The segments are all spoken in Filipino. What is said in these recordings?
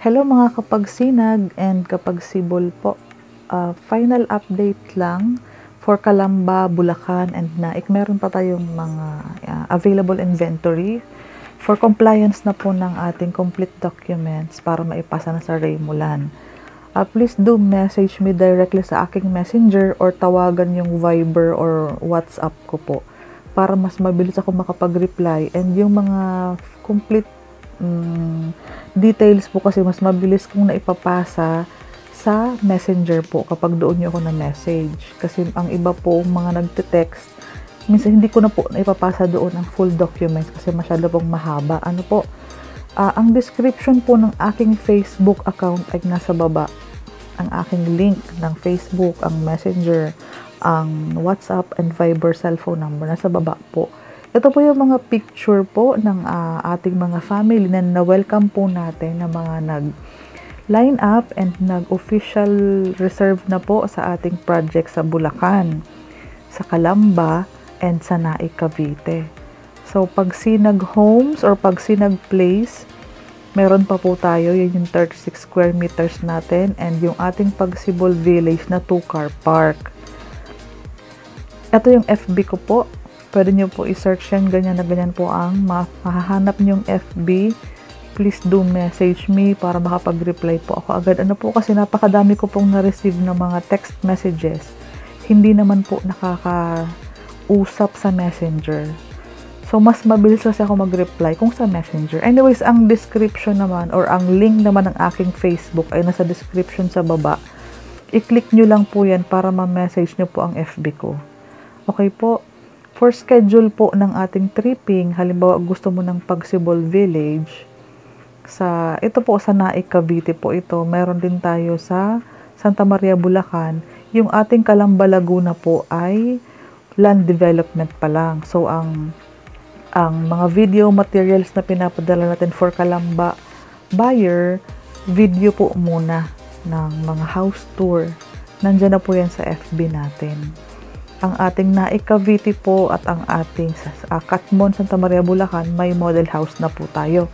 Hello mga kapagsinag and kapagsibol po. Final update lang for Calamba, Bulacan and Naik. Meron pa tayong mga available inventory for compliance na po ng ating complete documents para maipasa na sa Raymulan. Please do message me directly sa aking messenger or tawagan yung Viber or WhatsApp ko po para mas mabilis ako makapag-reply, and yung mga complete details po kasi mas mabilis kong naipapasa sa messenger po kapag doon nyo ako na message. Kasi ang iba po mga nagte-text, minsan hindi ko na po naipapasa doon ang full documents kasi masyado pong mahaba. Ang description po ng aking Facebook account ay nasa baba. Ang aking link ng Facebook, ang messenger, ang WhatsApp and Viber cellphone number nasa baba po. Ito po yung mga picture po ng ating mga family na welcome po natin na mga nag-line up and nag-official reserve na po sa ating project sa Bulacan, sa Calamba, and sa Naik, Cavite. So, Pagsinag Homes or Pagsinag Place, meron pa po tayo. Yan yung 36 square meters natin and yung ating Pagsibol Village na 2-car park. Ito yung FB ko po. Pwede nyo po i-search yan, ganyan na ganyan po ang mahahanap nyong FB. Please do message me para makapag-reply po ako agad. Kasi napakadami ko pong na-receive ng mga text messages. Hindi naman po nakakausap sa messenger. So, mas mabilis kasi ako mag-reply kung sa messenger. Anyways, ang description naman or ang link naman ng aking Facebook ay nasa description sa baba. I-click nyo lang po yan para ma-message nyo po ang FB ko. Okay po? For schedule po ng ating tripping, halimbawa gusto mo ng Pagsibol Village, ito po sa Naik, Cavite po ito. Meron din tayo sa Santa Maria, Bulacan. Yung ating Calamba, Laguna po ay land development pa lang. So, ang mga video materials na pinapadala natin for Calamba buyer, video po muna ng mga house tour. Nandyan na po yan sa FB natin. Ang ating Naik, Cavite po at ang ating Katmon, Santa Maria, Bulacan, may model house na po tayo.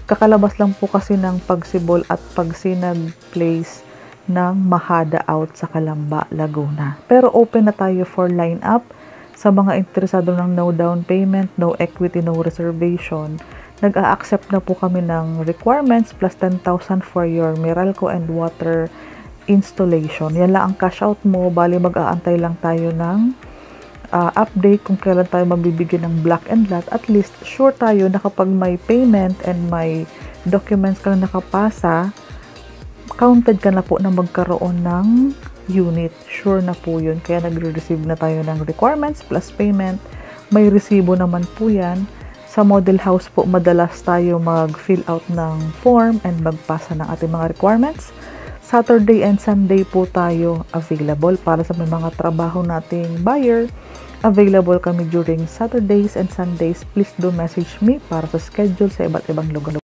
Kakalabas lang po kasi ng Pagsibol at Pagsinag Place ng Mahada Out sa Calamba, Laguna. Pero open na tayo for line-up sa mga interesado ng no down payment, no equity, no reservation. Nag-a-accept na po kami ng requirements plus 10,000 for your Meralco and water installation. Yan lang ang cash out mo. Bali, mag-aantay lang tayo ng update kung kailan tayo mabibigyan ng black and lot. At least, sure tayo na kapag may payment and may documents ka na nakapasa, counted ka na po na magkaroon ng unit. Sure na po yun. Kaya nagre-receive na tayo ng requirements plus payment. May resibo naman po yan. Sa model house po, madalas tayo mag-fill out ng form and magpasa ng ating mga requirements. Saturday and Sunday po tayo available para sa mga trabaho nating buyer. Available kami during Saturdays and Sundays. Please do message me para sa schedule sa iba't ibang lugar.